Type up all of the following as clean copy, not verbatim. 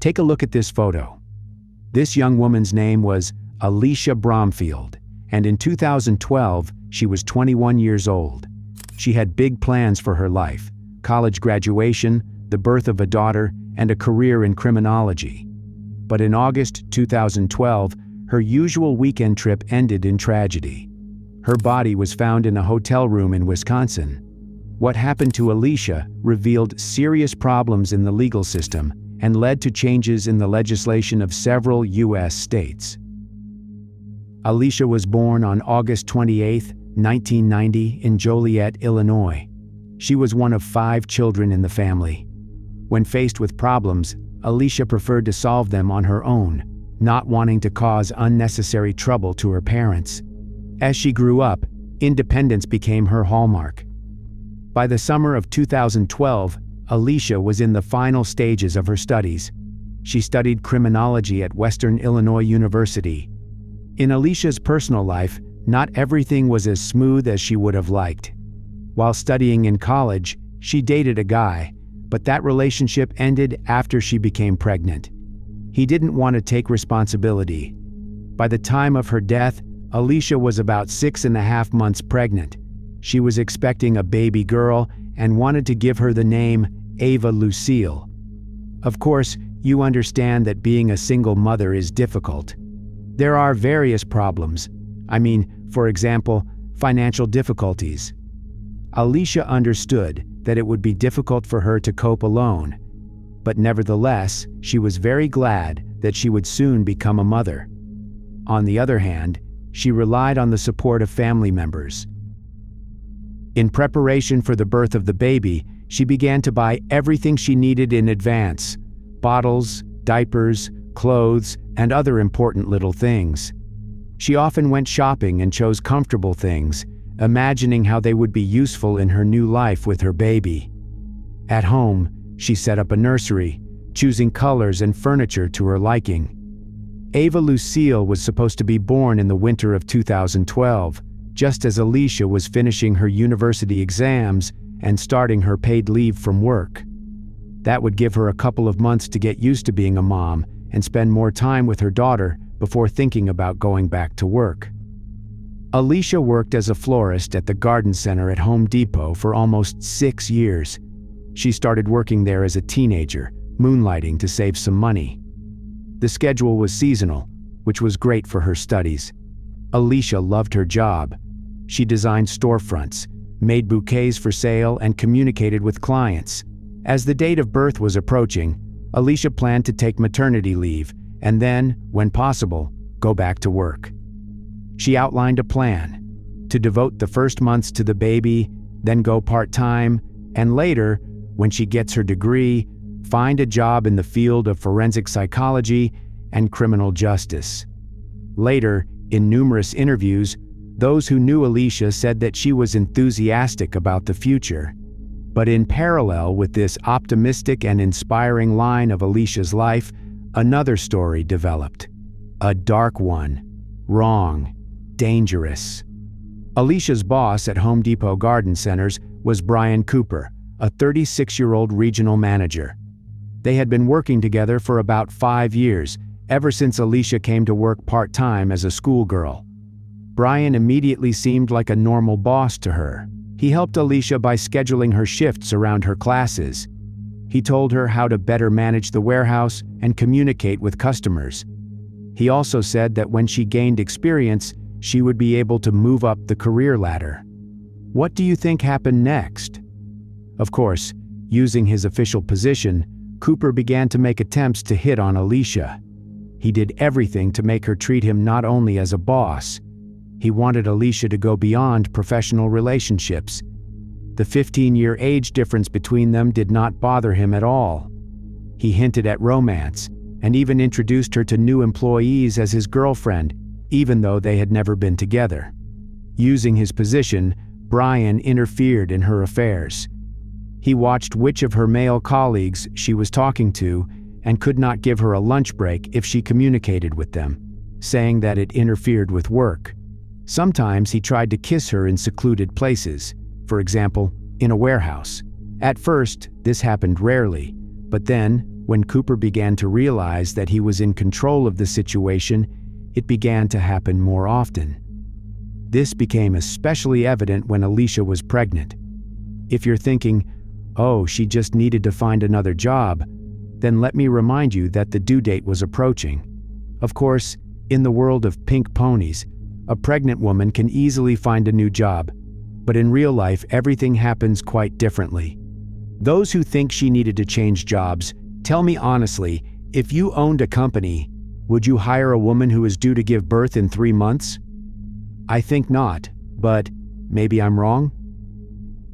Take a look at this photo. This young woman's name was Alicia Bromfield, and in 2012, she was 21 years old. She had big plans for her life: college graduation, the birth of a daughter, and a career in criminology. But in August 2012, her usual weekend trip ended in tragedy. Her body was found in a hotel room in Wisconsin. What happened to Alicia revealed serious problems in the legal system and led to changes in the legislation of several U.S. states. Alicia was born on August 28, 1990, in Joliet, Illinois. She was one of 5 children in the family. When faced with problems, Alicia preferred to solve them on her own, not wanting to cause unnecessary trouble to her parents. As she grew up, independence became her hallmark. By the summer of 2012, Alicia was in the final stages of her studies. She studied criminology at Western Illinois University. In Alicia's personal life, not everything was as smooth as she would have liked. While studying in college, she dated a guy, but that relationship ended after she became pregnant. He didn't want to take responsibility. By the time of her death, Alicia was about 6.5 months pregnant. She was expecting a baby girl and wanted to give her the name Ava Lucille. Of course, you understand that being a single mother is difficult. There are various problems. For example, financial difficulties. Alicia understood that it would be difficult for her to cope alone, but nevertheless, she was very glad that she would soon become a mother. On the other hand, she relied on the support of family members. In preparation for the birth of the baby, she began to buy everything she needed in advance: bottles, diapers, clothes, and other important little things. She often went shopping and chose comfortable things, imagining how they would be useful in her new life with her baby. At home, she set up a nursery, choosing colors and furniture to her liking. Ava Lucille was supposed to be born in the winter of 2012, just as Alicia was finishing her university exams and starting her paid leave from work. That would give her a couple of months to get used to being a mom and spend more time with her daughter before thinking about going back to work. Alicia worked as a florist at the garden center at Home Depot for almost 6 years. She started working there as a teenager, moonlighting to save some money. The schedule was seasonal, which was great for her studies. Alicia loved her job. She designed storefronts, made bouquets for sale, and communicated with clients. As the date of birth was approaching, Alicia planned to take maternity leave and then, when possible, go back to work. She outlined a plan: to devote the first months to the baby, then go part-time, and later, when she gets her degree, find a job in the field of forensic psychology and criminal justice. Later, in numerous interviews, those who knew Alicia said that she was enthusiastic about the future. But in parallel with this optimistic and inspiring line of Alicia's life, another story developed. A dark one. Wrong. Dangerous. Alicia's boss at Home Depot Garden Centers was Brian Cooper, a 36-year-old regional manager. They had been working together for about 5 years, ever since Alicia came to work part-time as a schoolgirl. Brian immediately seemed like a normal boss to her. He helped Alicia by scheduling her shifts around her classes. He told her how to better manage the warehouse and communicate with customers. He also said that when she gained experience, she would be able to move up the career ladder. What do you think happened next? Of course, using his official position, Cooper began to make attempts to hit on Alicia. He did everything to make her treat him not only as a boss. He wanted Alicia to go beyond professional relationships. The 15-year age difference between them did not bother him at all. He hinted at romance and even introduced her to new employees as his girlfriend, even though they had never been together. Using his position, Brian interfered in her affairs. He watched which of her male colleagues she was talking to and could not give her a lunch break if she communicated with them, saying that it interfered with work. Sometimes he tried to kiss her in secluded places, for example, in a warehouse. At first, this happened rarely, but then, When Cooper began to realize that he was in control of the situation, it began to happen more often. This became especially evident when Alicia was pregnant. If you're thinking, oh, she just needed to find another job, then let me remind you that the due date was approaching. Of course, in the world of pink ponies, a pregnant woman can easily find a new job, but in real life, everything happens quite differently. Those who think she needed to change jobs, tell me honestly, if you owned a company, would you hire a woman who is due to give birth in 3 months? I think not, but maybe I'm wrong?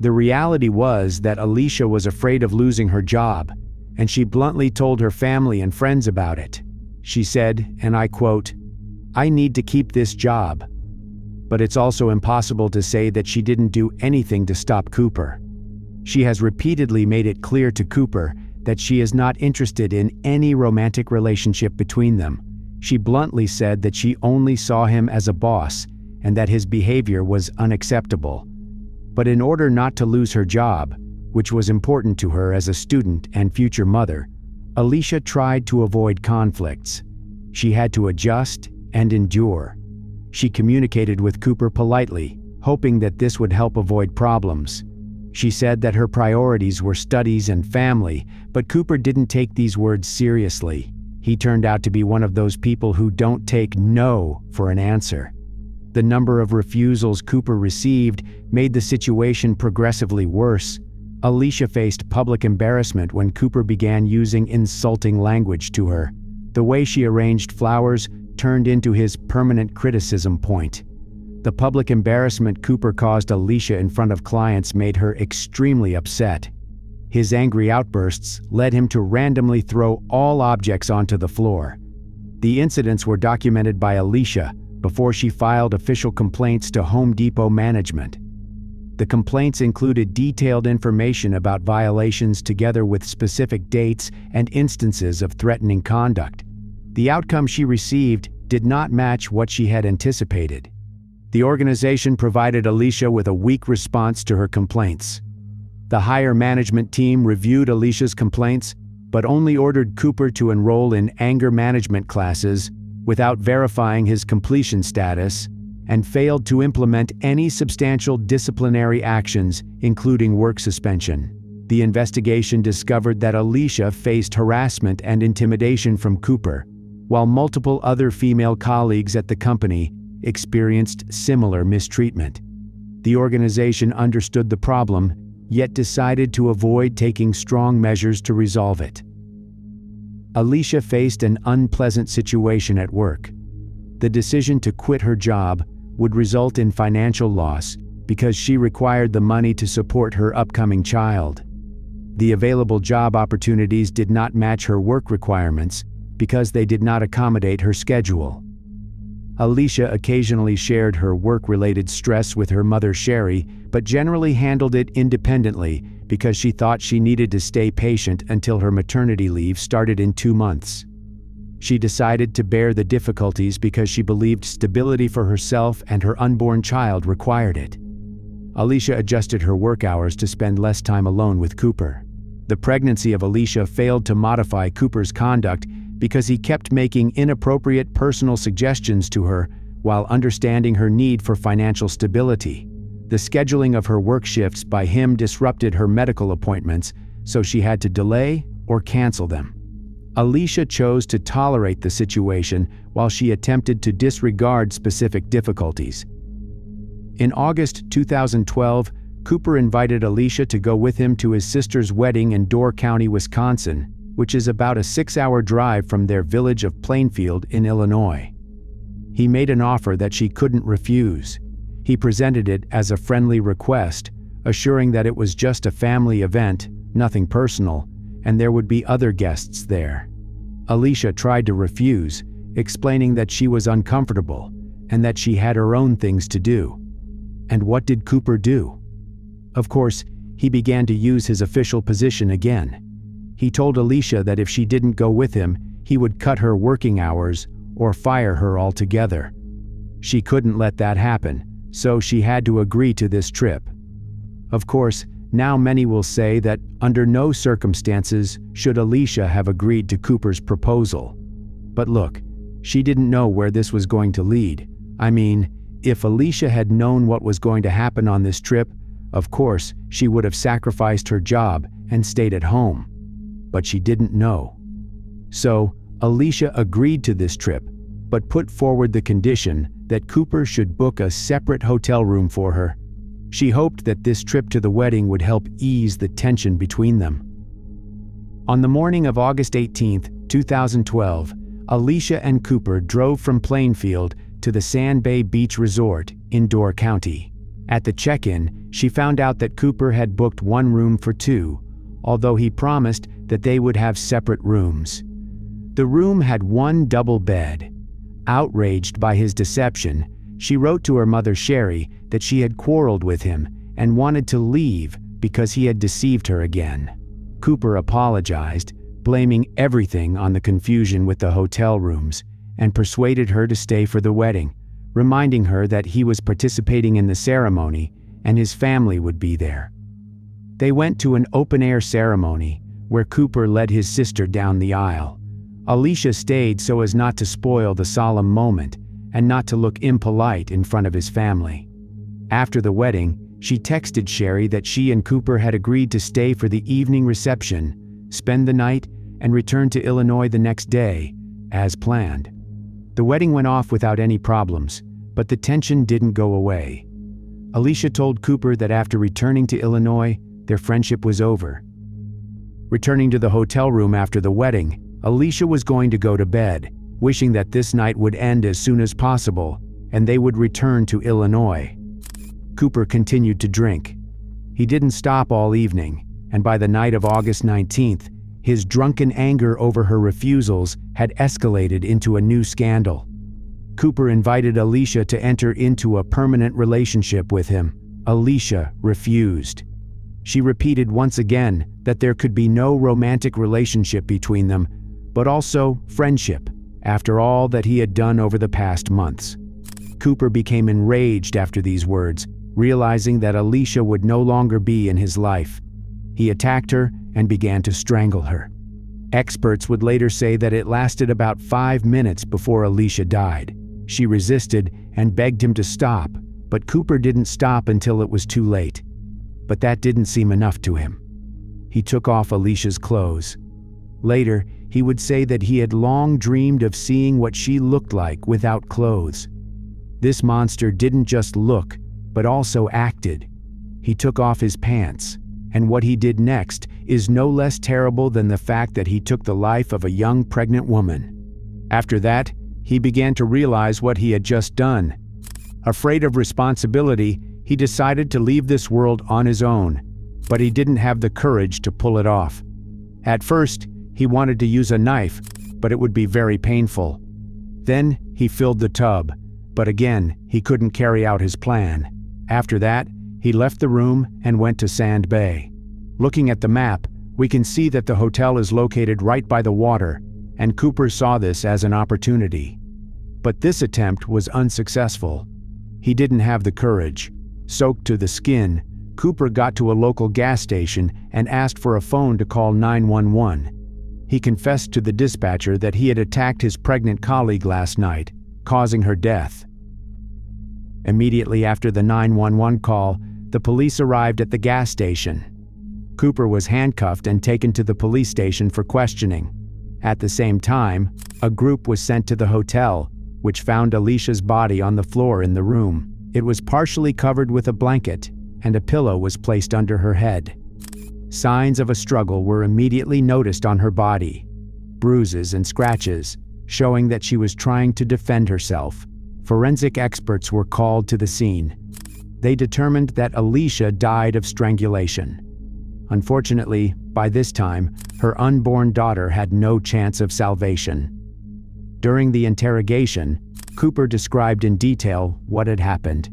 The reality was that Alicia was afraid of losing her job, and she bluntly told her family and friends about it. She said, and I quote, "I need to keep this job." But it's also impossible to say that she didn't do anything to stop Cooper. She has repeatedly made it clear to Cooper that she is not interested in any romantic relationship between them. She bluntly said that she only saw him as a boss and that his behavior was unacceptable. But in order not to lose her job, which was important to her as a student and future mother, Alicia tried to avoid conflicts. She had to adjust and endure. She communicated with Cooper politely, hoping that this would help avoid problems. She said that her priorities were studies and family, but Cooper didn't take these words seriously. He turned out to be one of those people who don't take no for an answer. The number of refusals Cooper received made the situation progressively worse. Alicia faced public embarrassment when Cooper began using insulting language to her. The way she arranged flowers turned into his permanent criticism point. The public embarrassment Cooper caused Alicia in front of clients made her extremely upset. His angry outbursts led him to randomly throw all objects onto the floor. The incidents were documented by Alicia before she filed official complaints to Home Depot management. The complaints included detailed information about violations together with specific dates and instances of threatening conduct. The outcome she received did not match what she had anticipated. The organization provided Alicia with a weak response to her complaints. The higher management team reviewed Alicia's complaints, but only ordered Cooper to enroll in anger management classes without verifying his completion status, and failed to implement any substantial disciplinary actions, including work suspension. The investigation discovered that Alicia faced harassment and intimidation from Cooper, while multiple other female colleagues at the company experienced similar mistreatment. The organization understood the problem, yet decided to avoid taking strong measures to resolve it. Alicia faced an unpleasant situation at work. The decision to quit her job would result in financial loss because she required the money to support her upcoming child. The available job opportunities did not match her work requirements because they did not accommodate her schedule. Alicia occasionally shared her work-related stress with her mother Sherry, but generally handled it independently because she thought she needed to stay patient until her maternity leave started in 2 months. She decided to bear the difficulties because she believed stability for herself and her unborn child required it. Alicia adjusted her work hours to spend less time alone with Cooper. The pregnancy of Alicia failed to modify Cooper's conduct because he kept making inappropriate personal suggestions to her while understanding her need for financial stability. The scheduling of her work shifts by him disrupted her medical appointments, so she had to delay or cancel them. Alicia chose to tolerate the situation while she attempted to disregard specific difficulties. In August 2012, Cooper invited Alicia to go with him to his sister's wedding in Door County, Wisconsin, which is about a 6-hour drive from their village of Plainfield in Illinois. He made an offer that she couldn't refuse. He presented it as a friendly request, assuring that it was just a family event, nothing personal, and there would be other guests there. Alicia tried to refuse, explaining that she was uncomfortable and that she had her own things to do. And what did Cooper do? Of course, he began to use his official position again. He told Alicia that if she didn't go with him, he would cut her working hours or fire her altogether. She couldn't let that happen, so she had to agree to this trip. Of course, Now many will say that under no circumstances should Alicia have agreed to Cooper's proposal. But look, she didn't know where this was going to lead. I mean, if Alicia had known what was going to happen on this trip, of course, she would have sacrificed her job and stayed at home. But she didn't know. So, Alicia agreed to this trip, but put forward the condition that Cooper should book a separate hotel room for her. She hoped that this trip to the wedding would help ease the tension between them. On the morning of August 18, 2012, Alicia and Cooper drove from Plainfield to the Sand Bay Beach Resort in Door County. At the check-in, she found out that Cooper had booked one room for two, although he promised that they would have separate rooms. The room had one double bed. Outraged by his deception, she wrote to her mother Sherry that she had quarreled with him and wanted to leave because he had deceived her again. Cooper apologized, blaming everything on the confusion with the hotel rooms, and persuaded her to stay for the wedding, reminding her that he was participating in the ceremony and his family would be there. They went to an open-air ceremony where Cooper led his sister down the aisle. Alicia stayed so as not to spoil the solemn moment and not to look impolite in front of his family. After the wedding, she texted Sherry that she and Cooper had agreed to stay for the evening reception, spend the night, and return to Illinois the next day, as planned. The wedding went off without any problems, but the tension didn't go away. Alicia told Cooper that after returning to Illinois, their friendship was over. Returning to the hotel room after the wedding, Alicia was going to go to bed, wishing that this night would end as soon as possible and they would return to Illinois. Cooper continued to drink. He didn't stop all evening, and by the night of August 19th, his drunken anger over her refusals had escalated into a new scandal. Cooper invited Alicia to enter into a permanent relationship with him. Alicia refused. She repeated once again that there could be no romantic relationship between them, but also friendship, after all that he had done over the past months. Cooper became enraged after these words, realizing that Alicia would no longer be in his life. He attacked her and began to strangle her. Experts would later say that it lasted about 5 minutes before Alicia died. She resisted and begged him to stop, but Cooper didn't stop until it was too late. But that didn't seem enough to him. He took off Alicia's clothes. Later, he would say that he had long dreamed of seeing what she looked like without clothes. This monster didn't just look, but also acted. He took off his pants, and what he did next is no less terrible than the fact that he took the life of a young pregnant woman. After that, he began to realize what he had just done. Afraid of responsibility, he decided to leave this world on his own, but he didn't have the courage to pull it off. At first, he wanted to use a knife, but it would be very painful. Then he filled the tub, but again, he couldn't carry out his plan. After that, he left the room and went to Sand Bay. Looking at the map, we can see that the hotel is located right by the water, and Cooper saw this as an opportunity. But this attempt was unsuccessful. He didn't have the courage. Soaked to the skin, Cooper got to a local gas station and asked for a phone to call 911. He confessed to the dispatcher that he had attacked his pregnant colleague last night, causing her death. Immediately after the 911 call, the police arrived at the gas station. Cooper was handcuffed and taken to the police station for questioning. At the same time, a group was sent to the hotel, which found Alicia's body on the floor in the room. It was partially covered with a blanket, and a pillow was placed under her head. Signs of a struggle were immediately noticed on her body, bruises and scratches, showing that she was trying to defend herself. Forensic experts were called to the scene. They determined that Alicia died of strangulation. Unfortunately, by this time, her unborn daughter had no chance of salvation. During the interrogation, Cooper described in detail what had happened.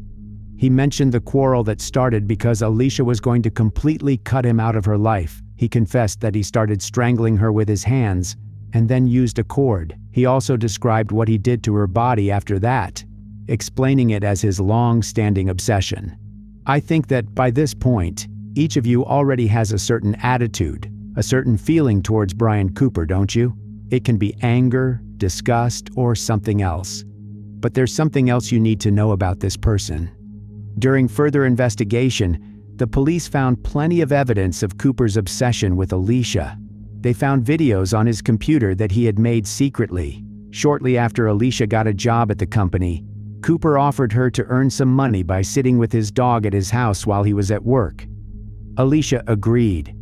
He mentioned the quarrel that started because Alicia was going to completely cut him out of her life. He confessed that he started strangling her with his hands and then used a cord. He also described what he did to her body after that, explaining it as his long-standing obsession. I think that by this point, Each of you already has a certain attitude, a certain feeling towards Brian Cooper, don't you? It can be anger, disgust, or something else. But there's something else you need to know about this person. During further investigation, the police found plenty of evidence of Cooper's obsession with Alicia. They found videos on his computer that he had made secretly. Shortly after Alicia got a job at the company, Cooper offered her to earn some money by sitting with his dog at his house while he was at work. Alicia agreed.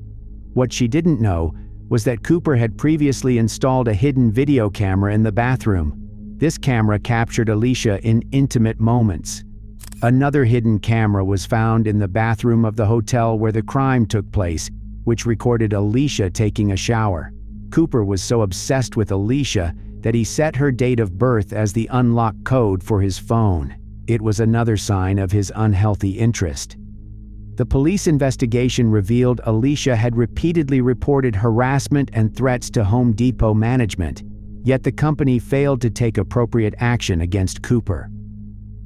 What she didn't know was that Cooper had previously installed a hidden video camera in the bathroom. This camera captured Alicia in intimate moments. Another hidden camera was found in the bathroom of the hotel where the crime took place, which recorded Alicia taking a shower. Cooper was so obsessed with Alicia that he set her date of birth as the unlock code for his phone. It was another sign of his unhealthy interest. The police investigation revealed Alicia had repeatedly reported harassment and threats to Home Depot management, yet the company failed to take appropriate action against Cooper.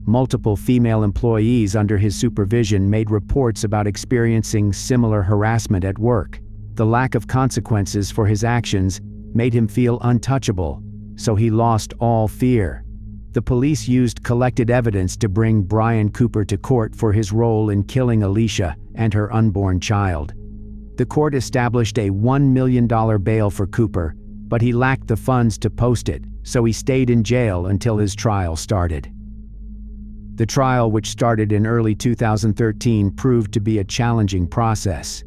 Multiple female employees under his supervision made reports about experiencing similar harassment at work. The lack of consequences for his actions made him feel untouchable, so he lost all fear. The police used collected evidence to bring Brian Cooper to court for his role in killing Alicia and her unborn child. The court established a $1 million bail for Cooper, but he lacked the funds to post it, so he stayed in jail until his trial started. The trial, which started in early 2013, proved to be a challenging process.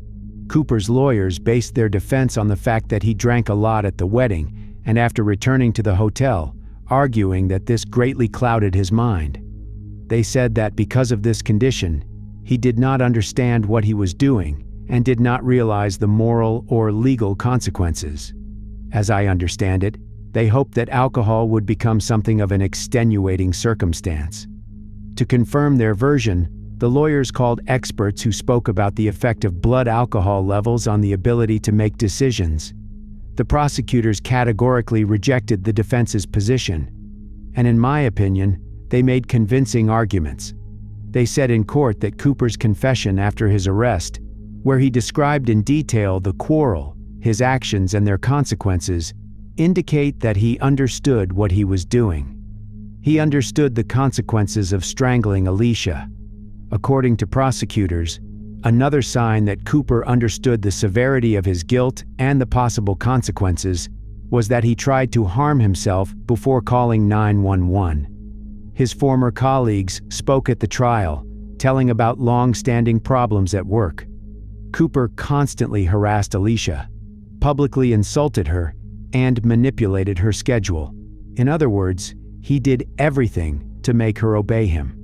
Cooper's lawyers based their defense on the fact that he drank a lot at the wedding, and after returning to the hotel, arguing that this greatly clouded his mind. They said that because of this condition, he did not understand what he was doing and did not realize the moral or legal consequences. As I understand it, they hoped that alcohol would become something of an extenuating circumstance. To confirm their version, the lawyers called experts who spoke about the effect of blood alcohol levels on the ability to make decisions. The prosecutors categorically rejected the defense's position, and in my opinion, they made convincing arguments. They said in court that Cooper's confession after his arrest, where he described in detail the quarrel, his actions and their consequences, indicate that he understood what he was doing. He understood the consequences of strangling Alicia. According to prosecutors, another sign that Cooper understood the severity of his guilt and the possible consequences was that he tried to harm himself before calling 911. His former colleagues spoke at the trial, telling about long-standing problems at work. Cooper constantly harassed Alicia, publicly insulted her, and manipulated her schedule. In other words, he did everything to make her obey him.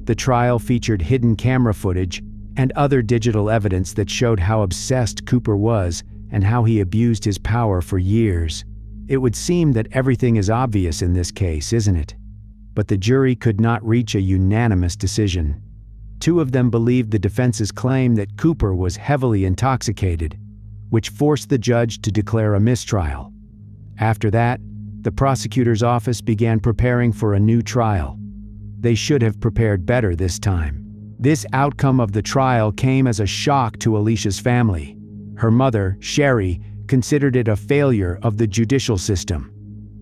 The trial featured hidden camera footage and other digital evidence that showed how obsessed Cooper was and how he abused his power for years. It would seem that everything is obvious in this case, isn't it? But the jury could not reach a unanimous decision. Two of them believed the defense's claim that Cooper was heavily intoxicated, which forced the judge to declare a mistrial. After that, the prosecutor's office began preparing for a new trial. They should have prepared better this time. This outcome of the trial came as a shock to Alicia's family. Her mother, Sherry, considered it a failure of the judicial system.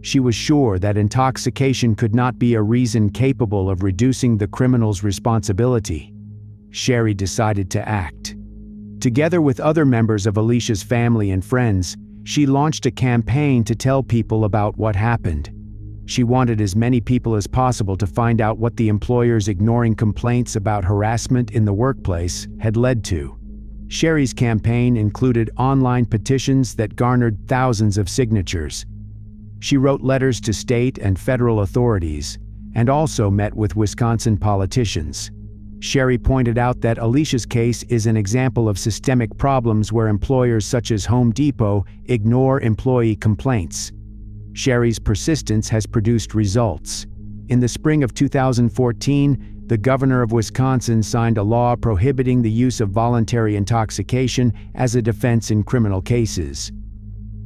She was sure that intoxication could not be a reason capable of reducing the criminal's responsibility. Sherry decided to act. Together with other members of Alicia's family and friends, she launched a campaign to tell people about what happened. She wanted as many people as possible to find out what the employer's ignoring complaints about harassment in the workplace had led to. Sherry's campaign included online petitions that garnered thousands of signatures. She wrote letters to state and federal authorities, and also met with Wisconsin politicians. Sherry pointed out that Alicia's case is an example of systemic problems where employers such as Home Depot ignore employee complaints. Sherry's persistence has produced results. In the spring of 2014, the governor of Wisconsin signed a law prohibiting the use of voluntary intoxication as a defense in criminal cases.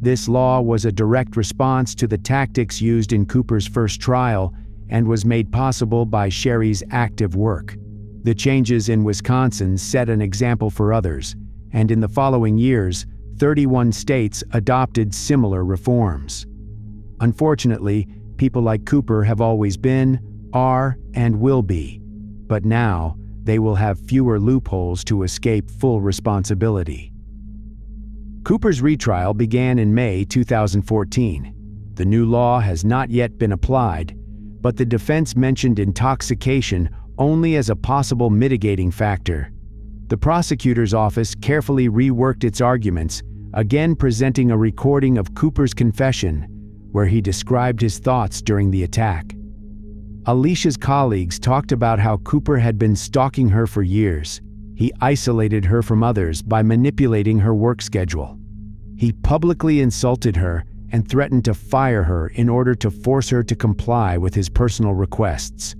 This law was a direct response to the tactics used in Cooper's first trial and was made possible by Sherry's active work. The changes in Wisconsin set an example for others, and in the following years, 31 states adopted similar reforms. Unfortunately, people like Cooper have always been, are, and will be, but now they will have fewer loopholes to escape full responsibility. Cooper's retrial began in May 2014. The new law has not yet been applied, but the defense mentioned intoxication only as a possible mitigating factor. The prosecutor's office carefully reworked its arguments, again presenting a recording of Cooper's confession, where he described his thoughts during the attack. Alicia's colleagues talked about how Cooper had been stalking her for years. He isolated her from others by manipulating her work schedule. He publicly insulted her and threatened to fire her in order to force her to comply with his personal requests.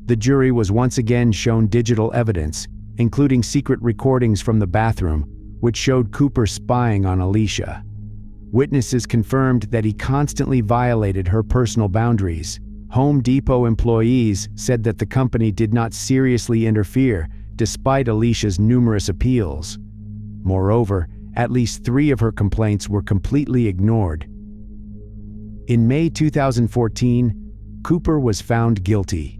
The jury was once again shown digital evidence, including secret recordings from the bathroom, which showed Cooper spying on Alicia. Witnesses confirmed that he constantly violated her personal boundaries. Home Depot employees said that the company did not seriously interfere, despite Alicia's numerous appeals. Moreover, at least 3 of her complaints were completely ignored. In May 2014, Cooper was found guilty.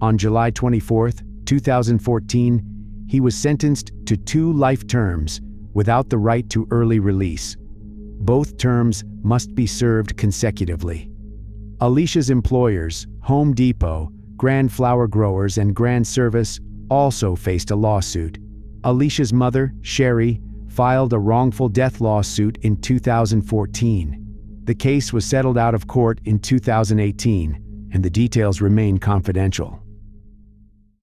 On July 24, 2014, he was sentenced to 2 life terms without the right to early release. Both terms must be served consecutively. Alicia's employers, Home Depot, Grand Flower Growers, and Grand Service, also faced a lawsuit. Alicia's mother, Sherry, filed a wrongful death lawsuit in 2014. The case was settled out of court in 2018, and the details remain confidential.